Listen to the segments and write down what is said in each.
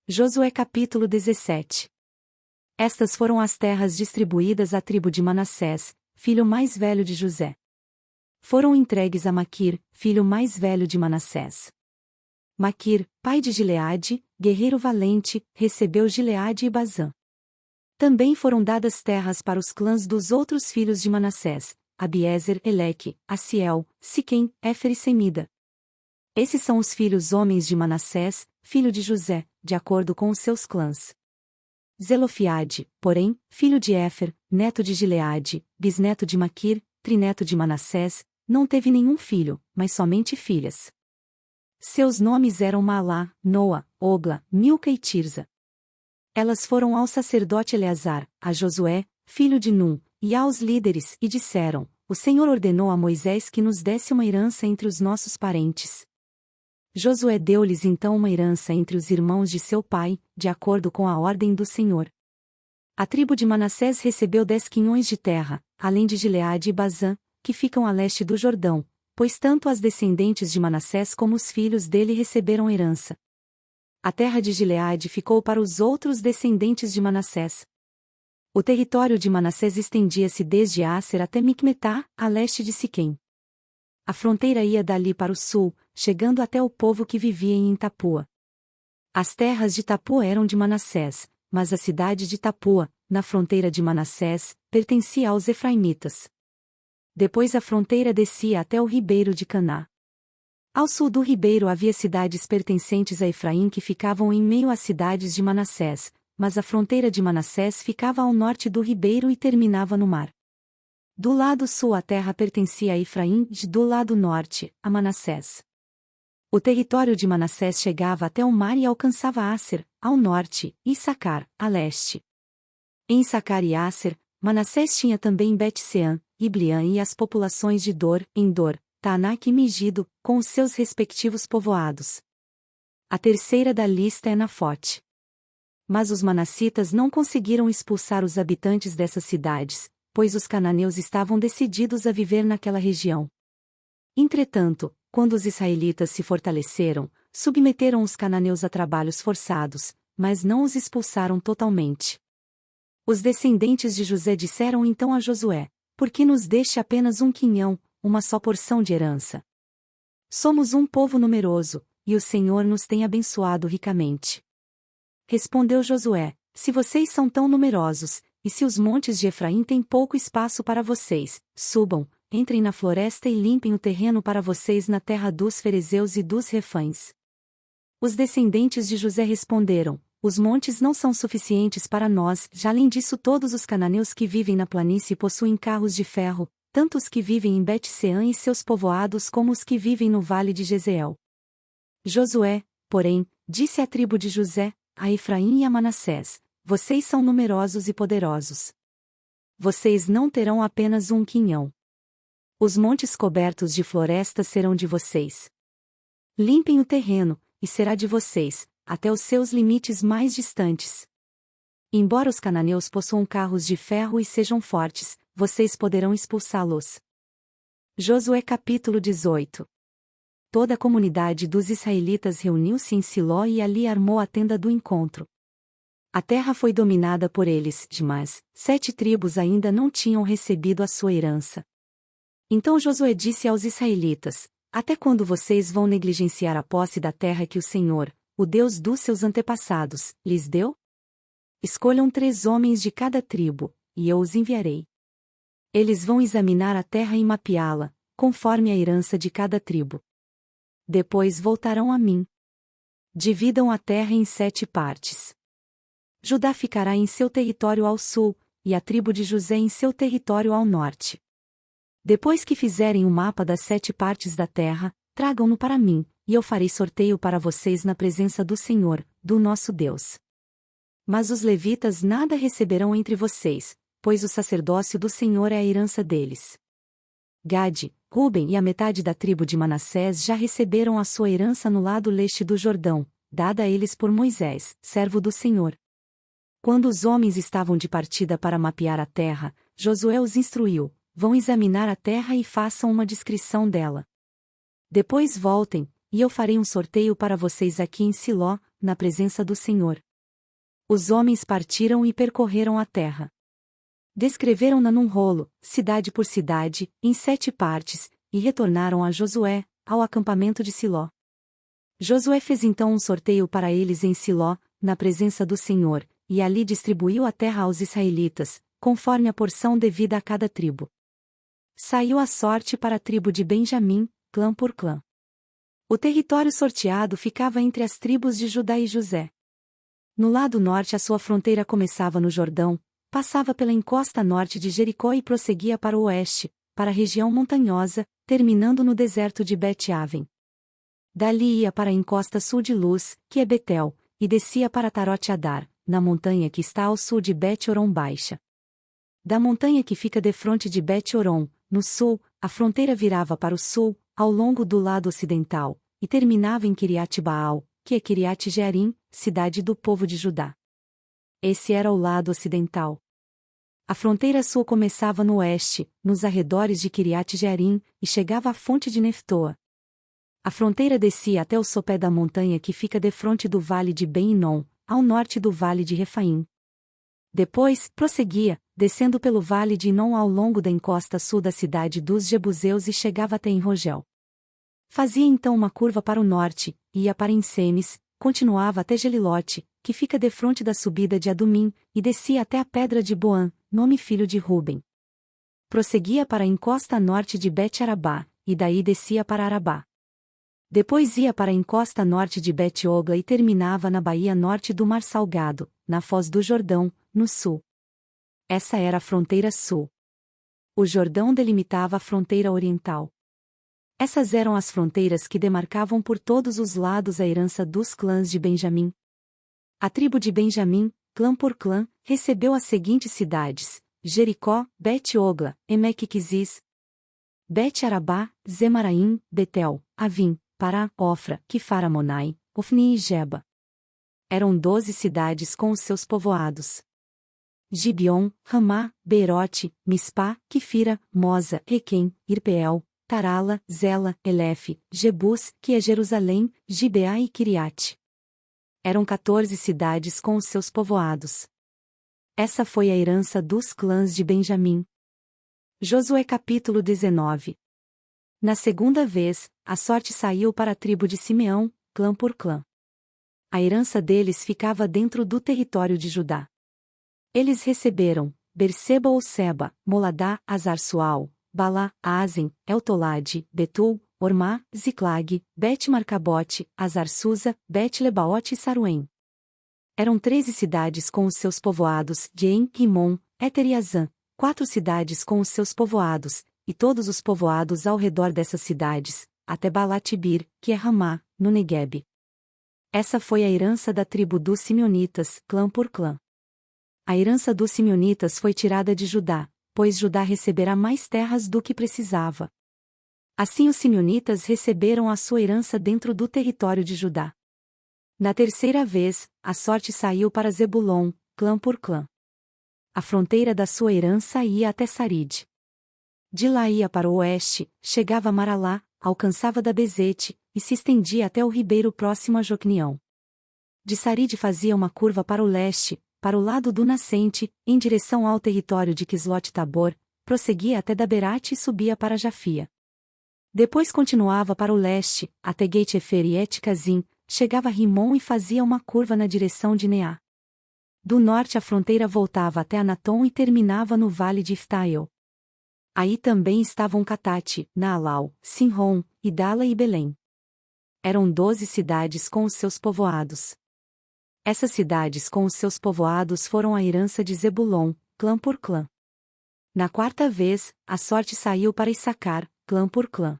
Josué capítulo 17. Estas foram as terras distribuídas à tribo de Manassés, filho mais velho de José. Foram entregues a Maquir, filho mais velho de Manassés. Maquir, pai de Gileade, guerreiro valente, recebeu Gileade e Bazã. Também foram dadas terras para os clãs dos outros filhos de Manassés, Abiezer, Eleque, Aciel, Siquém, Éfer e Semida. Esses são os filhos homens de Manassés, filho de José, de acordo com os seus clãs. Zelofiade, porém, filho de Éfer, neto de Gileade, bisneto de Maquir, trineto de Manassés, não teve nenhum filho, mas somente filhas. Seus nomes eram Maalá, Noa, Ogla, Milca e Tirza. Elas foram ao sacerdote Eleazar, a Josué, filho de Num, e aos líderes, e disseram: O Senhor ordenou a Moisés que nos desse uma herança entre os nossos parentes. Josué deu-lhes então uma herança entre os irmãos de seu pai, de acordo com a ordem do Senhor. A tribo de Manassés recebeu 10 quinhões de terra, além de Gileade e Bazã, que ficam a leste do Jordão, pois tanto as descendentes de Manassés como os filhos dele receberam herança. A terra de Gileade ficou para os outros descendentes de Manassés. O território de Manassés estendia-se desde Aser até Micmetá, a leste de Siquém. A fronteira ia dali para o sul, chegando até o povo que vivia em Tapua. As terras de Tapua eram de Manassés, mas a cidade de Tapua, na fronteira de Manassés, pertencia aos efraimitas. Depois a fronteira descia até o ribeiro de Caná. Ao sul do ribeiro havia cidades pertencentes a Efraim que ficavam em meio às cidades de Manassés, mas a fronteira de Manassés ficava ao norte do ribeiro e terminava no mar. Do lado sul a terra pertencia a Efraim e do lado norte, a Manassés. O território de Manassés chegava até o mar e alcançava Aser, ao norte, e Issacar, a leste. Em Issacar e Aser, Manassés tinha também Bet-Sean, Ibleã e as populações de Dor, Endor, Taanak e Megido, com os seus respectivos povoados. A terceira da lista é Nafote. Mas os manassitas não conseguiram expulsar os habitantes dessas cidades, pois os cananeus estavam decididos a viver naquela região. Entretanto, quando os israelitas se fortaleceram, submeteram os cananeus a trabalhos forçados, mas não os expulsaram totalmente. Os descendentes de José disseram então a Josué: Por que nos deixe apenas um quinhão, uma só porção de herança? Somos um povo numeroso, e o Senhor nos tem abençoado ricamente. Respondeu Josué: Se vocês são tão numerosos, e se os montes de Efraim têm pouco espaço para vocês, subam, entrem na floresta e limpem o terreno para vocês na terra dos ferezeus e dos refães. Os descendentes de José responderam: Os montes não são suficientes para nós, já além disso todos os cananeus que vivem na planície possuem carros de ferro, tanto os que vivem em Bet-Sean e seus povoados como os que vivem no vale de Jezeel. Josué, porém, disse à tribo de José, a Efraim e a Manassés: Vocês são numerosos e poderosos. Vocês não terão apenas um quinhão. Os montes cobertos de florestas serão de vocês. Limpem o terreno, e será de vocês, até os seus limites mais distantes. Embora os cananeus possuam carros de ferro e sejam fortes, vocês poderão expulsá-los. Josué capítulo 18. Toda a comunidade dos israelitas reuniu-se em Siló e ali armou a tenda do encontro. A terra foi dominada por eles, mas 7 tribos ainda não tinham recebido a sua herança. Então Josué disse aos israelitas: Até quando vocês vão negligenciar a posse da terra que o Senhor, o Deus dos seus antepassados, lhes deu? Escolham 3 homens de cada tribo, e eu os enviarei. Eles vão examinar a terra e mapeá-la, conforme a herança de cada tribo. Depois voltarão a mim. Dividam a terra em 7 partes. Judá ficará em seu território ao sul, e a tribo de José em seu território ao norte. Depois que fizerem o mapa das 7 partes da terra, tragam-no para mim, e eu farei sorteio para vocês na presença do Senhor, do nosso Deus. Mas os levitas nada receberão entre vocês, pois o sacerdócio do Senhor é a herança deles. Gade, Ruben e a metade da tribo de Manassés já receberam a sua herança no lado leste do Jordão, dada a eles por Moisés, servo do Senhor. Quando os homens estavam de partida para mapear a terra, Josué os instruiu: Vão examinar a terra e façam uma descrição dela. Depois voltem, e eu farei um sorteio para vocês aqui em Siló, na presença do Senhor. Os homens partiram e percorreram a terra. Descreveram-na num rolo, cidade por cidade, em 7 partes, e retornaram a Josué, ao acampamento de Siló. Josué fez então um sorteio para eles em Siló, na presença do Senhor, e ali distribuiu a terra aos israelitas, conforme a porção devida a cada tribo. Saiu a sorte para a tribo de Benjamim, clã por clã. O território sorteado ficava entre as tribos de Judá e José. No lado norte a sua fronteira começava no Jordão, passava pela encosta norte de Jericó e prosseguia para o oeste, para a região montanhosa, terminando no deserto de Bet-Aven. Dali ia para a encosta sul de Luz, que é Betel, e descia para Tarote-Adar, na montanha que está ao sul de Bet-Horon Baixa. Da montanha que fica defronte de Bet-Horon, no sul, a fronteira virava para o sul, ao longo do lado ocidental, e terminava em Quiriat-Baal, que é Quiriat-Jearim, cidade do povo de Judá. Esse era o lado ocidental. A fronteira sul começava no oeste, nos arredores de Quiriat-Jearim, e chegava à fonte de Neftoa. A fronteira descia até o sopé da montanha que fica defronte do vale de Ben-Hinom, ao norte do vale de Refaim. Depois, prosseguia, descendo pelo vale de Hinom ao longo da encosta sul da cidade dos Jebuseus e chegava até Enrogel. Fazia então uma curva para o norte, ia para Ensemes, continuava até Gelilote, que fica defronte da subida de Adumim, e descia até a pedra de Boã, nome filho de Ruben. Prosseguia para a encosta norte de Bet-Arabá, e daí descia para Arabá. Depois ia para a encosta norte de Bet-Ogla e terminava na baía norte do Mar Salgado, na foz do Jordão, no sul. Essa era a fronteira sul. O Jordão delimitava a fronteira oriental. Essas eram as fronteiras que demarcavam por todos os lados a herança dos clãs de Benjamim. A tribo de Benjamim, clã por clã, recebeu as seguintes cidades: Jericó, Bet-Ogla, Emeque-Quizis, Bet-Arabá, Zemaraim, Betel, Avim, Pará, Ofra, Quifaramonai, Ofni e Geba. Eram 12 cidades com os seus povoados. Gibeon, Ramá, Beerote, Mispá, Quifira, Moza, Requem, Irpeel, Tarala, Zela, Elefe, Jebus, que é Jerusalém, Gibeá e Quiriate. Eram 14 cidades com os seus povoados. Essa foi a herança dos clãs de Benjamim. Josué capítulo 19. Na segunda vez, a sorte saiu para a tribo de Simeão, clã por clã. A herança deles ficava dentro do território de Judá. Eles receberam Berseba ou Seba, Moladá, Azar-Sual, Balá, Azen, Eltolade, Betul, Ormá, Ziclag, Bet-Marcabote, Azar-Susa, Bet-Lebaote e Saruém. Eram 13 cidades com os seus povoados, Gen, Rimon, Éter e Azã, 4 cidades com os seus povoados, e todos os povoados ao redor dessas cidades, até Balat-Bir, que é Ramá, no Neguebe. Essa foi a herança da tribo dos Simeonitas, clã por clã. A herança dos Simeonitas foi tirada de Judá, pois Judá receberá mais terras do que precisava. Assim os Simeonitas receberam a sua herança dentro do território de Judá. Na terceira vez, a sorte saiu para Zebulon, clã por clã. A fronteira da sua herança ia até Saride. De lá ia para o oeste, chegava a Maralá, alcançava da Bezete, e se estendia até o ribeiro próximo a Jocneão. De Saride fazia uma curva para o leste, para o lado do nascente, em direção ao território de Quislote-Tabor, prosseguia até Daberate e subia para Jafia. Depois continuava para o leste, até Gate-Efer e Et-Cazim, chegava a Rimon e fazia uma curva na direção de Neá. Do norte a fronteira voltava até Anatom e terminava no vale de Iftael. Aí também estavam Catate, Naalau, Sinrom, Idala e Belém. Eram 12 cidades com os seus povoados. Essas cidades com os seus povoados foram a herança de Zebulon, clã por clã. Na quarta vez, a sorte saiu para Issacar, clã por clã.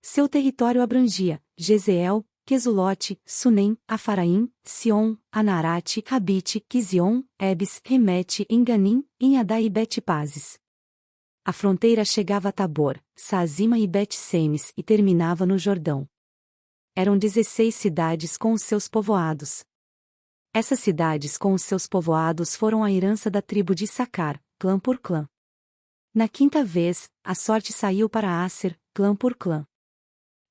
Seu território abrangia Jezeel, Quesulote, Sunem, Afaraim, Sion, Anarate, Rabite, Quizion, Ebes, Remete, Enganim, Inhadá e Bet-Pazes. A fronteira chegava a Tabor, Saazima e Bet-Semes e terminava no Jordão. Eram 16 cidades com os seus povoados. Essas cidades com os seus povoados foram a herança da tribo de Issacar, clã por clã. Na quinta vez, a sorte saiu para Asser, clã por clã.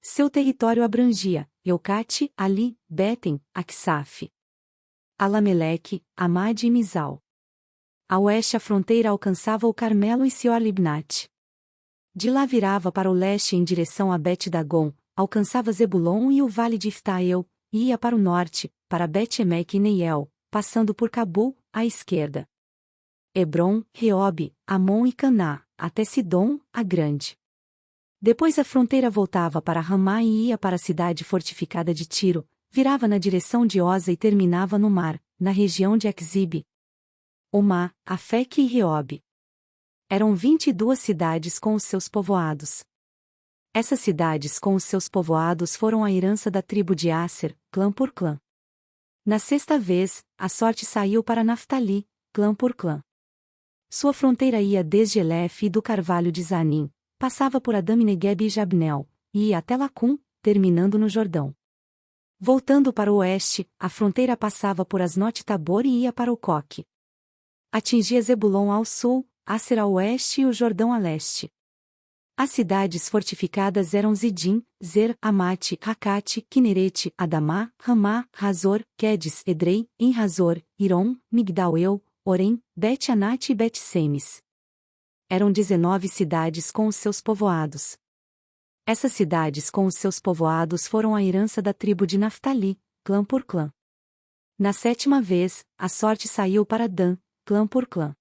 Seu território abrangia Eucate, Ali, Betem, Aksaf, Alameleque, Amade e Misal. A oeste a fronteira alcançava o Carmelo e Seor-Libnate. De lá virava para o leste em direção a Bet-Dagon, alcançava Zebulon e o vale de Iftael, e ia para o norte, para Bet-Emeque e Neiel, passando por Cabul, à esquerda. Hebron, Reobe, Amon e Caná, até Sidom, a grande. Depois a fronteira voltava para Ramá e ia para a cidade fortificada de Tiro, virava na direção de Oza e terminava no mar, na região de Axibe. Omá, Afeque e Reobe. Eram 22 cidades com os seus povoados. Essas cidades com os seus povoados foram a herança da tribo de Asser, clã por clã. Na sexta vez, a sorte saiu para Naftali, clã por clã. Sua fronteira ia desde Elef e do carvalho de Zanim, passava por Adami-Negueb e Jabnel, e ia até Lacum, terminando no Jordão. Voltando para o oeste, a fronteira passava por Asnote-Tabor e ia para o Coque. Atingia Zebulon ao sul, Asser ao oeste e o Jordão a leste. As cidades fortificadas eram Zidim, Zer, Amate, Racate, Quinerete, Adamá, Ramá, Razor, Quedes, Edrei, Enrazor, Irom, Migdal-eu, Orem, Bet-Anate e Bet-Semes. Eram 19 cidades com os seus povoados. Essas cidades com os seus povoados foram a herança da tribo de Naftali, clã por clã. Na sétima vez, a sorte saiu para Dan, clã por clã.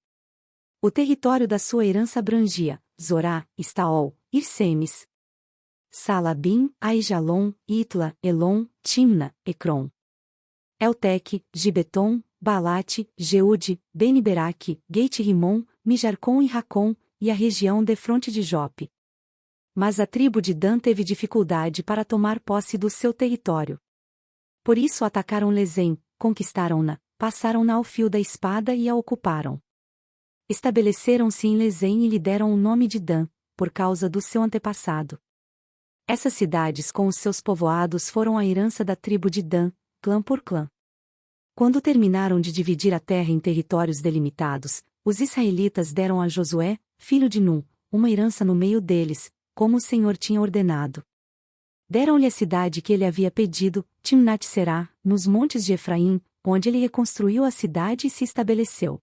O território da sua herança abrangia Zorá, Estaol, Irsemes, Salabim, Aijalon, Itla, Elon, Timna, Ecrom, Elteque, Gibeton, Balate, Jeude, Beni-Beraque, Geit-Rimon, Mijarcom e Racom, e a região defronte de Jope. Mas a tribo de Dan teve dificuldade para tomar posse do seu território. Por isso atacaram Lezem, conquistaram-na, passaram-na ao fio da espada e a ocuparam. Estabeleceram-se em Lezem e lhe deram o nome de Dan, por causa do seu antepassado. Essas cidades com os seus povoados foram a herança da tribo de Dan, clã por clã. Quando terminaram de dividir a terra em territórios delimitados, os israelitas deram a Josué, filho de Num, uma herança no meio deles, como o Senhor tinha ordenado. Deram-lhe a cidade que ele havia pedido, Timnat-Será, nos montes de Efraim, onde ele reconstruiu a cidade e se estabeleceu.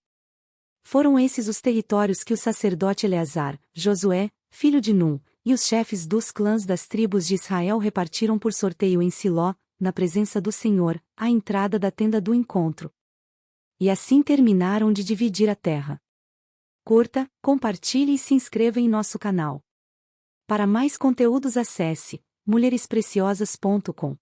Foram esses os territórios que o sacerdote Eleazar, Josué, filho de Num, e os chefes dos clãs das tribos de Israel repartiram por sorteio em Siló, na presença do Senhor, à entrada da tenda do encontro. E assim terminaram de dividir a terra. Curta, compartilhe e se inscreva em nosso canal. Para mais conteúdos acesse mulherespreciosas.com.